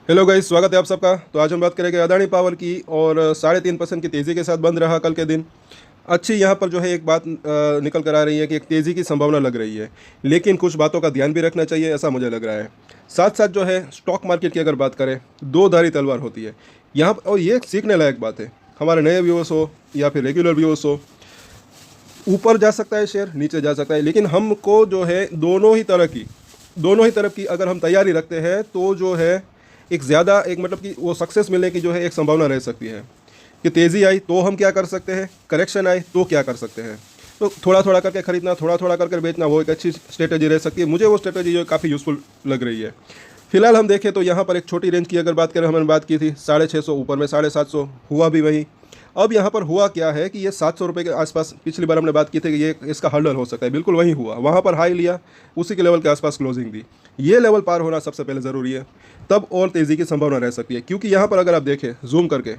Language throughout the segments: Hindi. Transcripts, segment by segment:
हेलो गाइस, स्वागत है आप सबका। तो आज हम बात करेंगे अदानी पावर की और 3.5% की तेज़ी के साथ बंद रहा कल के दिन। अच्छी यहाँ पर जो है एक बात निकल कर आ रही है कि एक तेज़ी की संभावना लग रही है, लेकिन कुछ बातों का ध्यान भी रखना चाहिए, ऐसा मुझे लग रहा है। साथ साथ जो है स्टॉक मार्केट की अगर बात करें, दो धारी तलवार होती है यहाँ और ये सीखने लायक बात है। हमारे नए व्यूअर्स हो या फिर रेगुलर व्यूअर्स हो, ऊपर जा सकता है शेयर, नीचे जा सकता है, लेकिन हमको जो है दोनों ही तरफ की अगर हम तैयारी रखते हैं तो जो है एक ज़्यादा एक मतलब कि वो सक्सेस मिलने की जो है एक संभावना रह सकती है। कि तेज़ी आई तो हम क्या कर सकते हैं, करेक्शन आए तो क्या कर सकते हैं। तो थोड़ा थोड़ा करके खरीदना, थोड़ा थोड़ा करके बेचना, वो एक अच्छी स्ट्रेटेजी रह सकती है। मुझे वो स्ट्रेटेजी जो है काफ़ी यूज़फुल लग रही है। फिलहाल हम देखें तो यहाँ पर एक छोटी रेंज की अगर बात करें, हमने बात की थी 650, ऊपर में 750 हुआ भी वही। अब यहाँ पर हुआ क्या है कि ये 700 रुपये के आसपास, पिछली बार हमने बात की थी कि ये इसका हर्डल हो सकता है, बिल्कुल वही हुआ। वहाँ पर हाई लिया, उसी के लेवल के आसपास क्लोजिंग दी। ये लेवल पार होना सबसे पहले ज़रूरी है, तब और तेज़ी की संभावना रह सकती है। क्योंकि यहाँ पर अगर आप देखें जूम करके,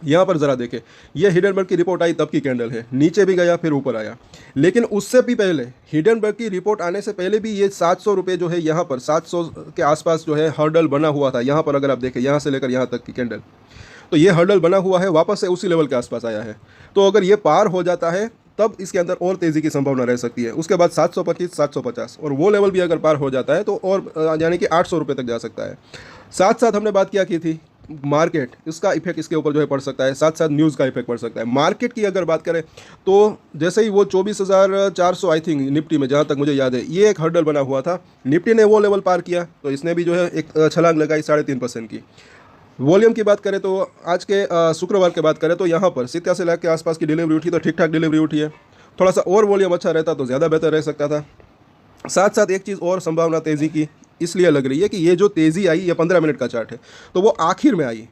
यहाँ पर ज़रा देखें, ये हिडनबर्ग की रिपोर्ट आई तब की कैंडल है, नीचे भी गया फिर ऊपर आया। लेकिन उससे भी पहले, हिडनबर्ग की रिपोर्ट आने से पहले भी ये 700 रुपये जो है यहाँ पर 700 के आसपास जो है हर्डल बना हुआ था। यहाँ पर अगर आप देखें, यहाँ से लेकर यहाँ तक की कैंडल, तो ये हर्डल बना हुआ है, वापस से उसी लेवल के आसपास आया है। तो अगर ये पार हो जाता है तब इसके अंदर और तेज़ी की संभावना रह सकती है। उसके बाद 725, 750 और वो लेवल भी अगर पार हो जाता है तो और यानी कि 800 रुपये तक जा सकता है। साथ साथ हमने बात किया की थी मार्केट, इसका इफेक्ट इसके ऊपर जो है पड़ सकता है, साथ साथ न्यूज़ का इफेक्ट पड़ सकता है। मार्केट की अगर बात करें तो जैसे ही वो 24,400 आई थिंक निफ्टी में, जहाँ तक मुझे याद है, ये एक हर्डल बना हुआ था, निफ्टी ने वो लेवल पार किया तो इसने भी जो है एक छलांग लगाई 3.5% की। वॉल्यूम की बात करें तो आज के शुक्रवार की बात करें तो यहाँ पर 87 लाख के आसपास की डिलीवरी उठी, तो ठीक ठाक डिलीवरी उठी है। थोड़ा सा और वॉल्यूम अच्छा रहता तो ज़्यादा बेहतर रह सकता था। साथ साथ एक चीज़ और संभावना तेज़ी की इसलिए लग रही है कि ये जो तेज़ी आई, ये 15 मिनट का चार्ट है, तो वो आखिर में आई।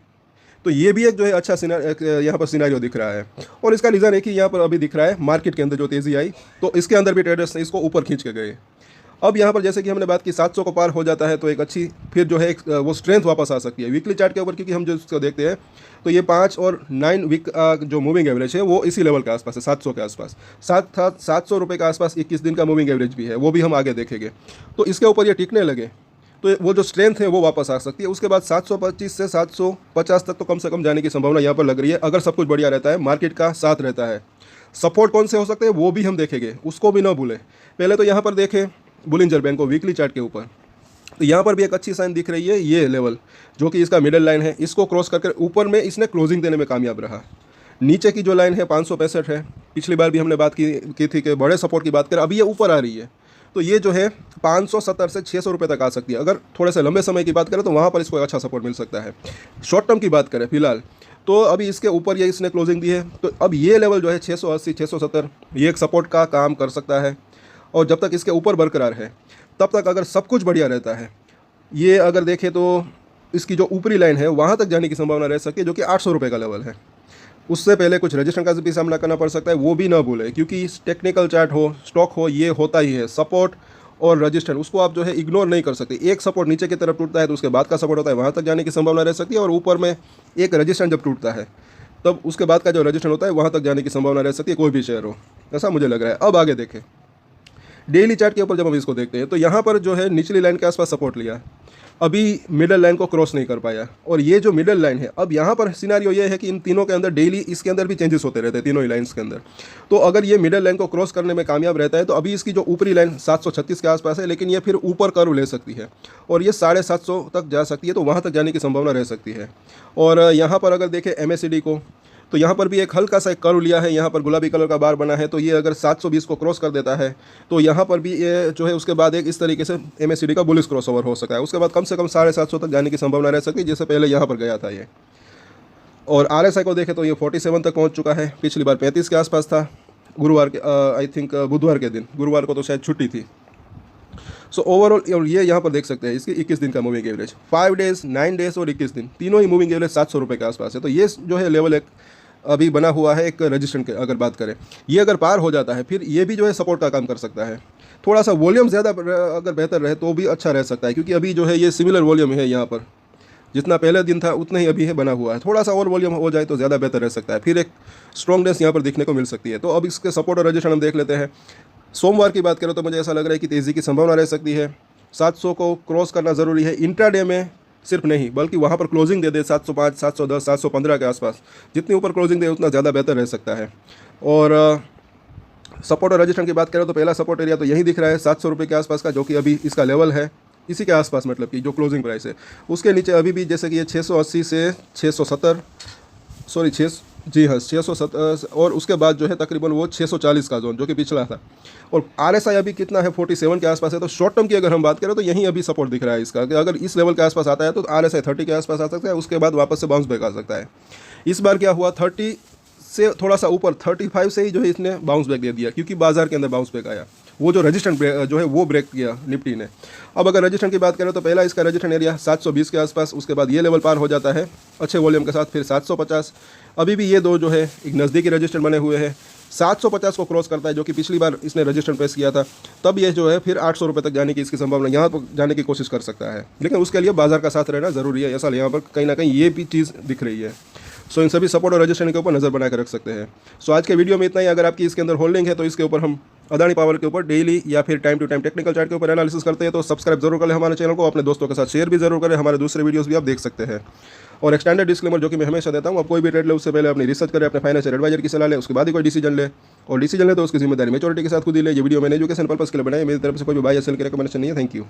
तो ये भी एक जो है अच्छा यहाँ पर सिनारियो दिख रहा है। और इसका रीज़न है कि यहाँ पर अभी दिख रहा है मार्केट के अंदर जो तेज़ी आई, तो इसके अंदर भी ट्रेडर्स ने इसको ऊपर खींच के गए। अब यहाँ पर जैसे कि हमने बात की 700 को पार हो जाता है तो एक अच्छी फिर जो है एक वो स्ट्रेंथ वापस आ सकती है वीकली चार्ट के ऊपर। क्योंकि हम जो इसको देखते हैं तो ये 5 और 9 वीक जो मूविंग एवरेज है वो इसी लेवल के आसपास है, 700 के आसपास। साथ साथ 700 रुपये के आसपास 21 दिन का मूविंग एवरेज भी है, वो भी हम आगे देखेंगे। तो इसके ऊपर ये टिकने लगे तो वो जो स्ट्रेंथ है वो वापस आ सकती है। उसके बाद 725 से 750 तक तो कम से कम जाने की संभावना यहाँ पर लग रही है, अगर सब कुछ बढ़िया रहता है, मार्केट का साथ रहता है। सपोर्ट कौन से हो सकते हैं वो भी हम देखेंगे, उसको भी ना भूलें। पहले तो यहाँ पर देखें बुलिंजर बैंक को वीकली चार्ट के ऊपर, तो यहाँ पर भी एक अच्छी साइन दिख रही है। ये लेवल जो कि इसका मिडल लाइन है, इसको क्रॉस करके ऊपर में इसने क्लोजिंग देने में कामयाब रहा। नीचे की जो लाइन है 565 है, पिछली बार भी हमने बात की थी कि बड़े सपोर्ट की बात करें, अभी ये ऊपर आ रही है। तो ये जो है 570 से 600 रुपये तक आ सकती है। अगर थोड़े से लंबे समय की बात करें तो वहाँ पर इसको अच्छा सपोर्ट मिल सकता है। शॉर्ट टर्म की बात करें फिलहाल तो अभी इसके ऊपर ये इसने क्लोजिंग दी है, तो अब ये लेवल जो है 680, 670, ये एक सपोर्ट का काम कर सकता है। और जब तक इसके ऊपर बरकरार है तब तक अगर सब कुछ बढ़िया रहता है, ये अगर देखें तो इसकी जो ऊपरी लाइन है वहाँ तक जाने की संभावना रह सकती है, जो कि 800 रुपये का लेवल है। उससे पहले कुछ रजिस्ट्रेशन का भी सामना करना पड़ सकता है, वो भी ना भूलें। क्योंकि टेक्निकल चार्ट हो, स्टॉक हो, ये होता ही है सपोर्ट और रजिस्ट्रेशन, उसको आप जो है इग्नोर नहीं कर सकते। एक सपोर्ट नीचे की तरफ टूटता है तो उसके बाद का सपोर्ट होता है, वहाँ तक जाने की संभावना रह सकती है। और ऊपर में एक रजिस्ट्रेशन जब टूटता है तब उसके बाद का जो रजिस्ट्रेशन होता है वहाँ तक जाने की संभावना रह सकती है, कोई भी शेयर हो, ऐसा मुझे लग रहा है। अब आगे देखें डेली चार्ट के ऊपर जब हम इसको देखते हैं तो यहाँ पर जो है निचली लाइन के आसपास सपोर्ट लिया, अभी मिडल लाइन को क्रॉस नहीं कर पाया। और ये जो मिडल लाइन है, अब यहाँ पर सिनारियो ये है कि इन तीनों के अंदर डेली इसके अंदर भी चेंजेस होते रहते हैं, तीनों ही लाइन्स के अंदर। तो अगर ये मिडल लाइन को क्रॉस करने में कामयाब रहता है तो अभी इसकी जो ऊपरी लाइन 736 के आसपास है, लेकिन ये फिर ऊपर कर्व ले सकती है और ये 750 तक जा सकती है, तो वहाँ तक जाने की संभावना रह सकती है। और यहाँ पर अगर देखें MACD को, तो यहाँ पर भी एक हल्का सा एक कर्व लिया है, यहाँ पर गुलाबी कलर का बार बना है, तो ये अगर 720 को क्रॉस कर देता है तो यहाँ पर भी ये जो है उसके बाद एक इस तरीके से MACD का बुलिश क्रॉसओवर हो सकता है। उसके बाद कम से कम 750 तक जाने की संभावना रह सकती है, जैसे पहले यहाँ पर गया था ये। और RSI को देखें तो ये 47 तक पहुँच चुका है, पिछली बार 35 के आसपास था गुरुवार के आई थिंक बुधवार के दिन, गुरुवार को तो शायद छुट्टी थी। सो ओवरऑल और ये यहाँ पर देख सकते हैं इसकी 21 दिन का मूविंग एवरेज, 5 डेज, 9 डेज और 21 दिन, तीनों ही मूविंग एवरेज 700 रुपये के आसपास है। तो ये जो है लेवल एक अभी बना हुआ है एक रजिस्ट्रेशन के अगर बात करें, ये अगर पार हो जाता है फिर ये भी जो है सपोर्ट का काम कर सकता है। थोड़ा सा वॉल्यूम ज़्यादा अगर बेहतर रहे तो भी अच्छा रह सकता है, क्योंकि अभी जो है ये सिमिलर वॉल्यूम है, यहाँ पर जितना पहले दिन था उतना ही अभी है बना हुआ है। थोड़ा सा और वॉल्यूम हो जाए तो ज़्यादा बेहतर रह सकता है, फिर एक स्ट्रॉन्गनेस यहाँ पर दिखने को मिल सकती है। तो अब इसके सपोर्ट और रजिस्ट्रेशन हम देख लेते हैं। सोमवार की बात करें तो मुझे ऐसा लग रहा है कि तेज़ी की संभावना रह सकती है, 700 को क्रॉस करना ज़रूरी है। इंट्राडे में सिर्फ नहीं, बल्कि वहाँ पर क्लोजिंग दे दे 705, 710, 715 के आसपास। जितनी ऊपर क्लोजिंग दे उतना ज़्यादा बेहतर रह सकता है। और सपोर्ट और रजिस्टेंस की बात करें तो पहला सपोर्ट एरिया तो यही दिख रहा है 700 रुपये के आसपास का, जो कि अभी इसका लेवल है, इसी के आसपास, मतलब कि जो क्लोजिंग प्राइस है उसके नीचे अभी भी, जैसे कि ये 680 से 670, सॉरी 6, जी हाँ 670, और उसके बाद जो है तकरीबन वो 640 का जोन जो कि पिछला था। और RSI अभी कितना है, 47 के आसपास है। तो शॉर्ट टर्म की अगर हम बात करें तो यहीं अभी सपोर्ट दिख रहा है इसका, कि अगर इस लेवल के आसपास आता है तो RSI 30 के आसपास आ सकता है, उसके बाद वापस से बाउंस बैक आ सकता है। इस बार क्या हुआ, 30 से थोड़ा सा ऊपर 35 से ही जो है इसने बाउंस बैक दे दिया, क्योंकि बाजार के अंदर बाउंस बैक आया, वो जो रजिस्टेंट जो है वो ब्रेक किया निफ्टी ने। अब अगर रजिस्टेंट की बात करें तो पहला इसका रजिस्टेंट एरिया 720 के आसपास, उसके बाद ये लेवल पार हो जाता है अच्छे वॉल्यूम के साथ, फिर 750। अभी भी ये दो जो है एक नज़दीकी रजिस्टेंट बने हुए हैं। 750 को क्रॉस करता है, जो कि पिछली बार इसने रजिस्टेंट प्रेस किया था, तब ये जो है फिर 800 रुपये तक जाने की इसकी संभावना, यहाँ पर जाने की कोशिश कर सकता है। लेकिन उसके लिए बाजार का साथ रहना ज़रूरी है, ऐसा यहाँ पर कहीं ना कहीं ये भी चीज़ दिख रही है। सो इन सभी सपोर्ट और रजिस्ट्रेशन के ऊपर नज़र बना कर रख सकते हैं। सो आज के वीडियो में इतना ही। अगर आपकी इसके अंदर होल्डिंग है तो इसके ऊपर हम अदानी पावर के ऊपर डेली या फिर time to time technical chart के ऊपर एनालिसिस करते हैं। तो सब्सक्राइब जरूर करें हमारे चैनल को, अपने दोस्तों के साथ शेयर भी जरूर करें, हमारे दूसरे वीडियोस भी आप देख सकते हैं। और एक स्टैंडर्ड डिस्क्लेमर जो कि मैं हमेशा देता हूँ, आप कोई भी ट्रेड ले उससे पहले अपनी रिसर्च करें, अपने फाइनेंशियल एडवाइजर की सलाह ले, उसके बाद ही कोई डिसीजन ले, और डिसीजन ले तो उसकी जिम्मेदारी मेच्योरिटी के साथ खुद ही ले। ये वीडियो मैंने एजुकेशन पर्पस के लिए बनाई, मेरी तरफ से कोई भी बाय या सेल की रिकमेंडेशन नहीं है। Thank you.